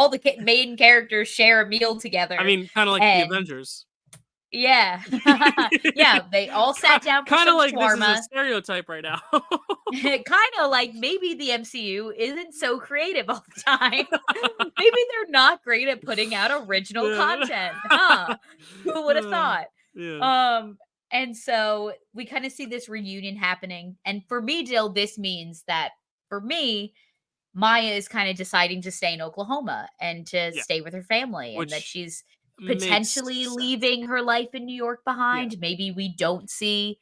the main characters share a meal I together. mean, kind of like the And Avengers. yeah. Yeah, they all sat down for Kind of some like this is a shawarma. stereotype right now. Kinda like maybe the MCU isn't so creative all the time. Maybe they're not great at putting out original Yeah. content, huh? Who would have thought? Yeah. Um, and so we kinda see this reunion happening, and for me, Dill, this means that for me, Maya is kinda deciding to stay in Oklahoma and to Yeah. stay with her family, and that Which she's makes potentially sense. leaving her life in New York Yeah. behind. Maybe we don't see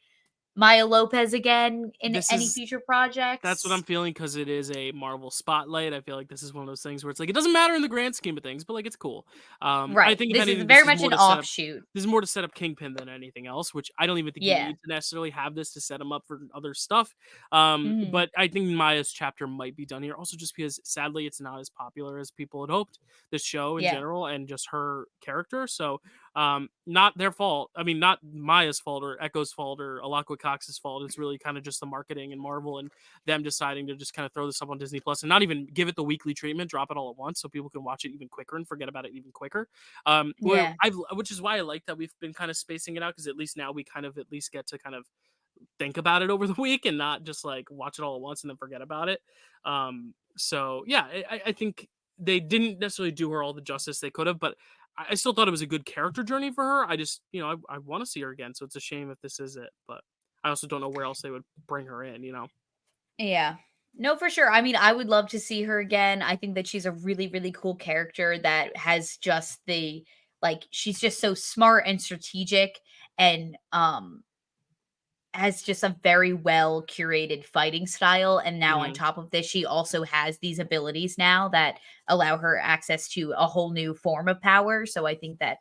Maya Lopez again in This any is future That's what I'm projects. feeling because it is a Marvel spotlight. I feel like this is one of those things where it's like it doesn't matter in the grand scheme of things, but like it's cool. I Right. think if This is anything, this very is much more an to set up. offshoot. This is more to set up Kingpin than anything else, which I don't even think you Yeah. need to necessarily have this to set him up for other stuff. Mhm. But I think Maya's chapter might be done here, also just because sadly it's not as popular as people had hoped. This show in Yeah. general and just her character. So not their fault. I mean, not Maya's fault or Echo's fault or Alakwa Cox's fault. It's really kind of just the marketing and Marvel and them deciding to just kind of throw this up on Disney Plus and not even give it the weekly treatment, drop it all at once so people can watch it even quicker and forget about it even quicker. Yeah. Which is why I like that we've been kind of spacing it out because at least now we kind of at least get to kind of think about it over the week and not just like watch it all at once and then forget about it. So yeah, I think they didn't necessarily do her all the justice they could have, but I still thought it was a good character journey for her. I just, I want to see her again, so it's a shame if this is it, but I also don't know where else they would bring her in, you know? Yeah. No, for sure. I mean, I would love to see her again. I think that she's a really, really cool character that has just she's just so smart and strategic and has just a very well curated fighting style. And now on Mhm. top of this, she also has these abilities now that allow her access to a whole new form of power. So I think that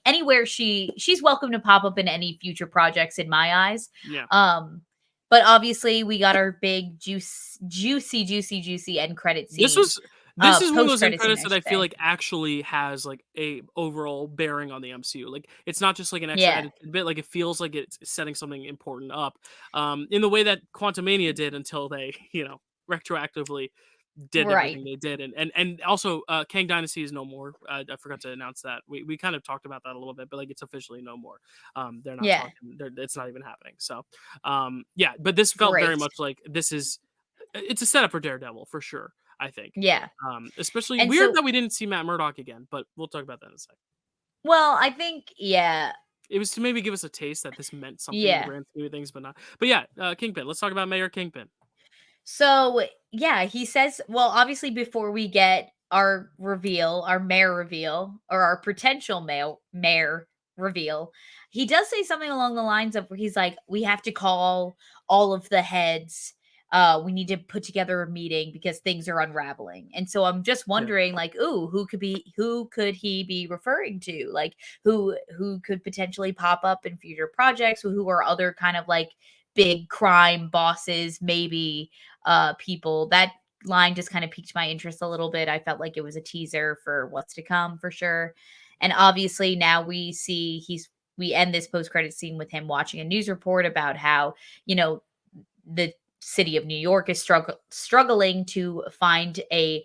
anywhere she's welcome to pop up in any future projects in my eyes. Yeah. Um, but obviously we got our big juicy end credit This scene. was This is one of those end post-credit scene, credits I that I should feel say. like actually has like a overall bearing on the MCU. Like it's not just like an extra Yeah, edited bit. Like it feels like it's setting something important up, in the way that Quantumania did until they, retroactively did right. everything they did. And also, Kang Dynasty is no more. I forgot to announce that. We kind of talked about that a little bit, but like it's officially no more. They're not Yeah, talking. It's not even happening. So, yeah. But this felt very great. much like it's a setup for Daredevil for sure. I think. Yeah, Especially and weird so that we didn't see Matt Murdock again, but we'll talk about that in a sec. well, I think yeah, It was to maybe give us a taste that this meant something in the yeah. grand scheme of things, but not. But yeah, Kingpin. Let's talk about Mayor Kingpin. So, yeah, he says well, obviously, before we get our reveal, our mayor reveal, or our potential mayor reveal, he does say something along the lines of where he's like, "We have to call all of the heads. We need to put together a meeting because things are unraveling." And so I'm just Yeah. wondering, like, ooh, who could he be referring to? Like, who could potentially pop up in future projects? Who are other kind of like big crime bosses, maybe people. That line just kind of piqued my interest a little bit. I felt like it was a teaser for what's to come for sure. And obviously now we end this post credit scene with him watching a news report about how, you know, the city of New York is struggling to find a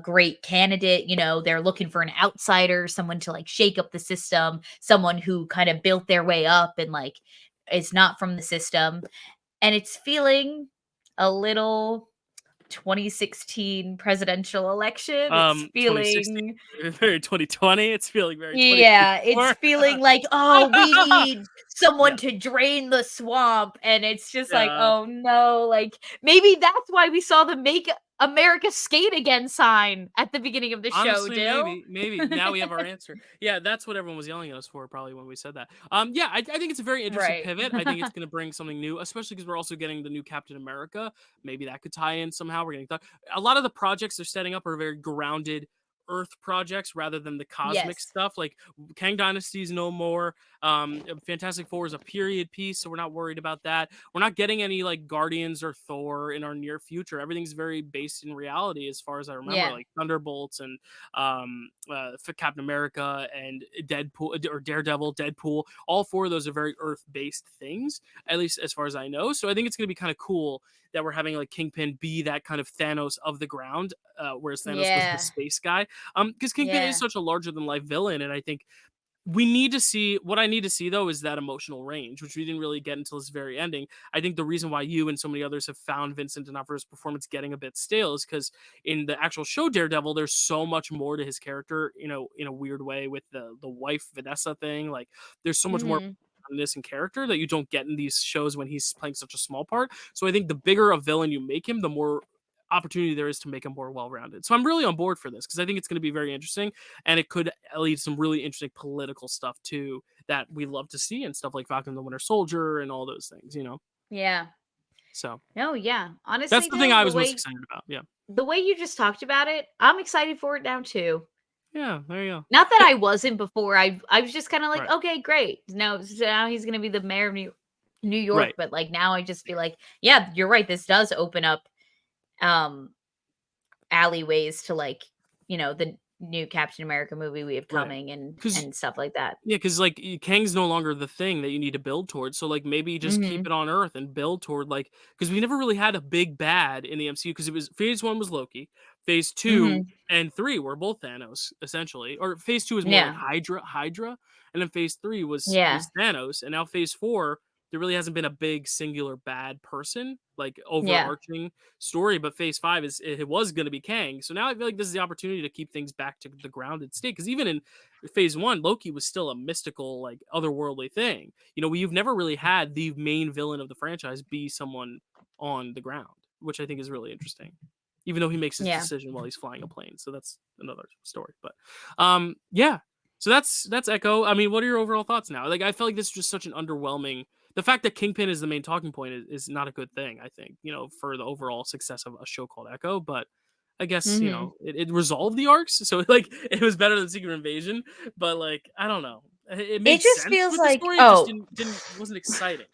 great candidate. You know, they're looking for an outsider, someone to like shake up the system, someone who kind of built their way up and like is not from the system. And it's feeling a little 2016 presidential election. It's 2016, feeling very 2020. It's feeling very yeah, it's 2024. feeling like, "Oh, we need someone Yeah, to drain the swamp," and it's just like, yeah. "Oh, no," like, maybe that's why we saw the "Make America Skate Again" sign at the beginning of the show, Honestly, Dill. maybe. Now we have our answer. Yeah, that's what everyone was yelling at us for probably when we said that. Yeah, I think it's a very interesting Right. pivot. I think it's going to bring something new, especially because we're also getting the new Captain America. Maybe that could tie in somehow. We're getting a lot of the projects they're setting up are very grounded Earth projects rather than the cosmic Yes. stuff. Like Kang Dynasty's no more. Fantastic Four is a period piece, so we're not worried about that. We're not getting any like Guardians or Thor in our near future. Everything's very based in reality, as far as I remember. Yeah. Like Thunderbolts and for Captain America and Deadpool or Daredevil, Deadpool. All four of those are very Earth-based things, at least as far as I know. So I think it's going to be kind of cool that we're having like Kingpin be that kind of Thanos of the ground, whereas Thanos was the Yeah. space guy. Because Kingpin is Yeah. such a larger than life villain, and I think we need to see what I need to see though is that emotional range, which we didn't really get until this very ending. I think the reason why you and so many others have found Vincent D'Onofrio's performance getting a bit stale is because in the actual show Daredevil, there's so much more to his character, in a weird way with the wife Vanessa thing. Like there's so much more Mhm. in this and character that you don't get in these shows when he's playing such a small part. So I think the bigger a villain you make him, the more opportunity there is to make him more well-rounded. So I'm really on board for this because I think it's going to be very interesting and it could lead to some really interesting political stuff too that we love to see and stuff like Falcon and the Winter Soldier and all those things. Yeah. So No, yeah. that's Honestly, the thing Dill, I was most excited about. Yeah. the way you just talked about it, I'm excited for it now too. Yeah. There you go. Not that Hey, I wasn't before. I was just kinda like, right. "Okay, great." No, so now he's gonna be the mayor of New York, Right. but, like, now I just feel like, yeah, you're right, this does open up, um, alleyways to, like, the new Captain America movie we have Right. coming and Because stuff like that. Yeah, because like Kang's no longer the thing that you need to build towards. So like maybe just keep Mhm. it on Earth and build toward like because we never really had a big bad in the MCU because it was phase one was Loki, phase two Mhm. and three were both Thanos essentially, or phase two was more like Yeah. Hydra, and then phase three was Yeah. was Thanos, and now phase four there really hasn't been a big singular bad person like Yeah. overarching story, but phase five it was going to be Kang. So now I feel like this is the opportunity to keep things back to the grounded state because even in phase one, Loki was still a mystical, like otherworldly thing. We've never really had the main villain of the franchise be someone on the ground, which I think is really interesting. Even though he makes his Yeah. decision while he's flying a plane, so that's another story. But yeah. So that's Echo. I mean, what are your overall thoughts now? Like, I felt like this is just such an underwhelming. The fact that Kingpin is the main talking point is not a good thing. I think for the overall success of a show called Echo, but I guess, Mhm. it resolved the arcs, so like it was better than Secret Invasion, but like I don't know. It It made just sense feels with the like, story, it just oh, didn't wasn't exciting.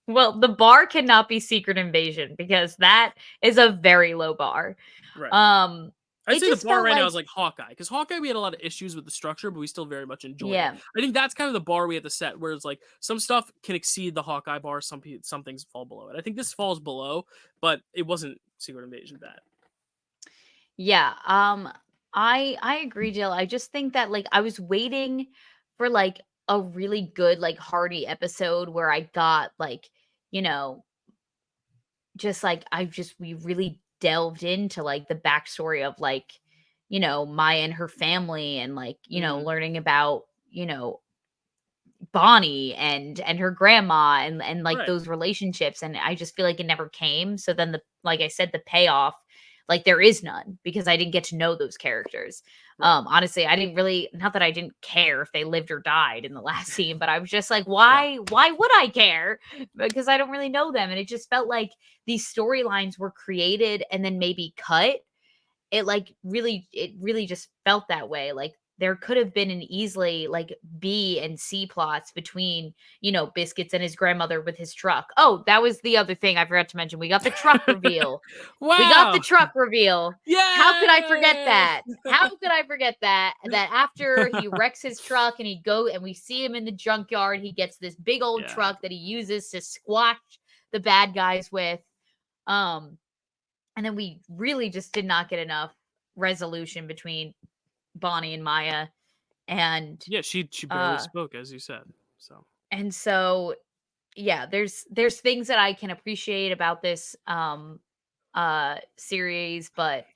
well, the bar cannot be Secret Invasion because that is a very low bar. Right. Um I'd It say the just bar felt right now like is like Hawkeye, because Hawkeye we had a lot of issues with the structure, but we still very much enjoyed it. yeah. I think that's kind of the bar we have to set, where it's like some stuff can exceed the Hawkeye bar, some things fall below it. I think this falls below, but it wasn't Secret Invasion bad. Yeah, I agree, Jill. I just think that like I was waiting for like a really good like hearty episode where I got like, you know, just like we really delved into like the backstory of like, Maya and her family and like, Mhm. learning about, Bonnie and her grandma and like Right, those relationships, and I just feel like it never came. So then like I said, the payoff, like there is none because I didn't get to know those characters. right. Honestly, I didn't really, not that I didn't care if they lived or died in the last scene, but I was just like, Yeah. why would I care? Because I don't really know them. And it just felt like these storylines were created and then maybe cut. It really just felt that way. Like there could have been an easily like B and C plots between, Biscuits and his grandmother with his truck. Oh, that was the other thing I forgot to mention. We got the truck reveal. We got the Wow! truck reveal. How could I forget Yay! that? How could I forget that? That after he wrecks his truck and we see him in the junkyard, he gets this big old Yeah. truck that he uses to squash the bad guys with. Um, and then we really just did not get enough resolution between Bonnie and Maya. And Yeah, she barely uh spoke, as you said, so and so yeah, there's things that I can appreciate about this series, but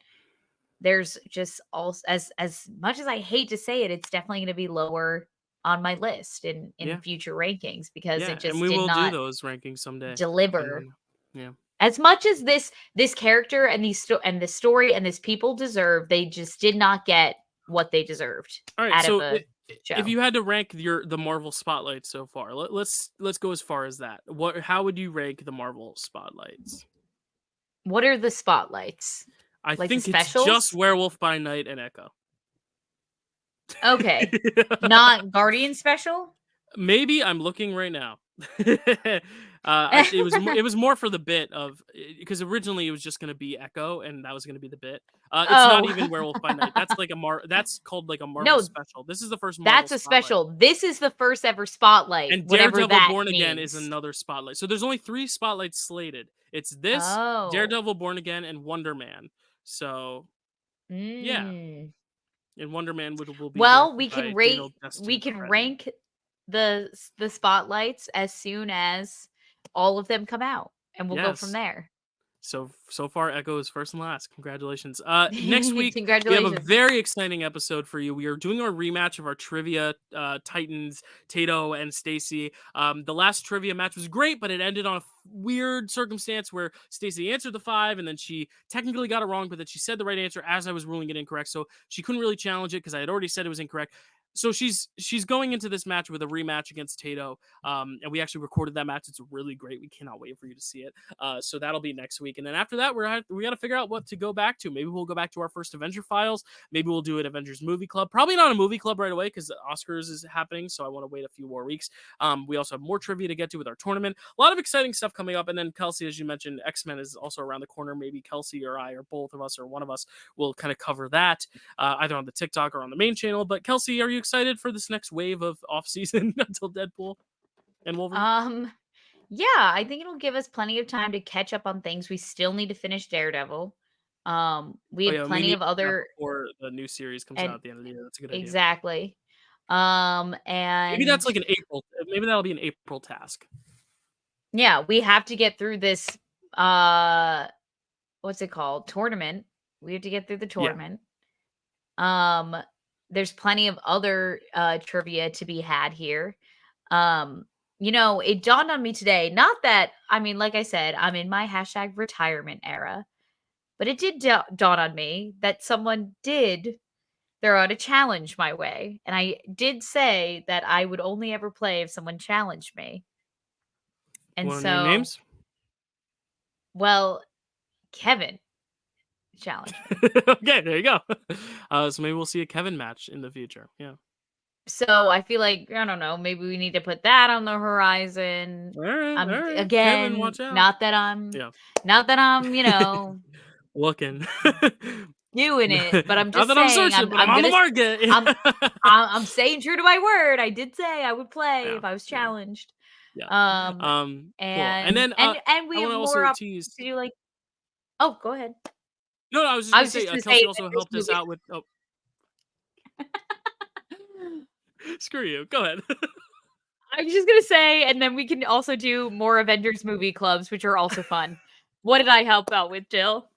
there's just also, as much as I hate to say it, it's definitely going to be lower on my list in yeah. future rankings because it Yeah, and just we did will do not those rankings someday, depending deliver on yeah. as much as this character and and this story and this people deserve. They just did not get what they deserved Alright, out of so a if show. you had to rank the Marvel spotlights so far, let's go as far as that. How would you rank the Marvel spotlights? What are the spotlights? I Like the think it's just specials? Werewolf by Night and Echo. Okay. Not Guardian special? Maybe I'm looking right now. It was more for the bit of because originally it was just gonna be Echo, and that was gonna be the bit. It's not Oh. even Werewolf by Night. That's like that's called like a Marvel No, special. This is the first Marvel that's a spotlight. special. This is the first ever spotlight, And whatever Daredevil that Born Again is means. another spotlight. So there's only 3 spotlights slated. It's this, Oh. Daredevil Born Again, and Wonder Man. So, yeah, Mm. and Wonder Man will be Well, directed by Daniel we Destin can Cretton. rank the spotlights as soon as all of them come out, and we'll go from Yes. there. So far, Echo is first and last. Congratulations. Next week we have a Congratulations. very exciting episode for you. We are doing our rematch of our trivia titans, Tato and Stacy. The last trivia match was great, but it ended on a weird circumstance where Stacy answered the 5, and then she technically got it wrong, but then she said the right answer as I was ruling it incorrect. So she couldn't really challenge it because I had already said it was incorrect. So she's going into this match with a rematch against Tato. And we actually recorded that match. It's really great. We cannot wait for you to see it. So that'll be next week, and then after that, we got to figure out what to go back to. Maybe we'll go back to our first Avenger files. Maybe we'll do an Avengers movie club. Probably not a movie club right away because Oscars is happening, so I want to wait a few more weeks. We also have more trivia to get to with our tournament. A lot of exciting stuff coming up, and then Kelsey, as you mentioned, X-Men is also around the corner. Maybe Kelsey or I or both of us or one of us will kind of cover that either on the TikTok or on the main channel. But Kelsey, are you excited for this next wave of off season until Deadpool and Wolverine? Um, yeah, I think it'll give us plenty of time to catch up on things. We still need to finish Daredevil. We Oh have yeah, we plenty need of that other before the new series comes out and at the end of the year. That's a good idea. exactly. Maybe that's And like an April. Maybe that'll be an April task. yeah, we have to get through this uh what's it called? Tournament. We have to get through the Yeah. tournament. Um there's plenty of other trivia to be had here. Um it dawned on me today, not that I mean, like I said, I'm in my hashtag retirement era, but it did dawn on me that someone did throw out a challenge my way. And I did say that I would only ever play if someone challenged me. And Want to name so, names? well, Kevin challenged me. Okay, there you go. So maybe we'll see a Kevin match in the future. Yeah. So I feel like, I don't know, maybe we need to put that on the horizon. All right. All I'm right. Kevin, again, watch out. not that I'm Yeah. not that I'm, Looking. doing it, but I'm Not just that I'm saying searching, but I'm I'm on the gonna market. I'm I'm staying true to my word. I did say I would play Yeah, if I was yeah, challenged. yeah. Um, Cool. And then and we I have want to more also up tease. to do like oh, go ahead. No, no, I was just I gonna was say, just gonna say Kelsey also Avengers helped us movie. out with. Oh, screw you. Go ahead. I was just gonna say, and then we can also do more Avengers movie clubs, which are also fun. What did I help out with, Jill?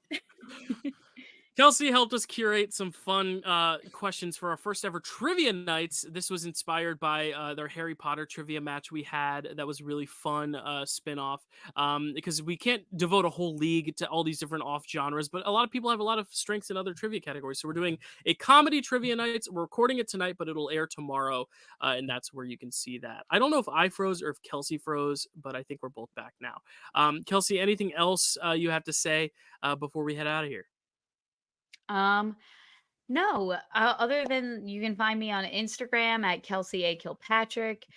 Kelsey helped us curate some fun questions for our first ever trivia nights. This was inspired by their Harry Potter trivia match we had. That was really fun spin-off because we can't devote a whole league to all these different off genres, but a lot of people have a lot of strengths in other trivia categories. So we're doing a comedy trivia nights. We're recording it tonight, but it'll air tomorrow, and that's where you can see that. I don't know if I froze or if Kelsey froze, but I think we're both back now. Kelsey, anything else you have to say before we head out of here? Um, no, other than you can find me on Instagram at Kelsey A. Kilpatrick.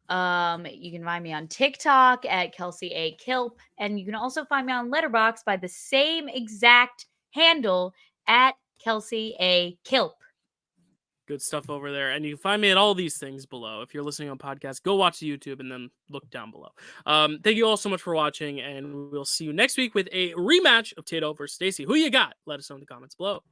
You can find me on TikTok at Kelsey A. Kilp, and you can also find me on Letterboxd by the same exact handle at Kelsey A. Kilp. Good stuff over there. And you can find me at all these things below. If you're listening on podcast, go watch the YouTube and then look down below. Thank you all so much for watching, and we'll see you next week with a rematch of Tato versus Stacy. Who you got? Let us know in the comments below.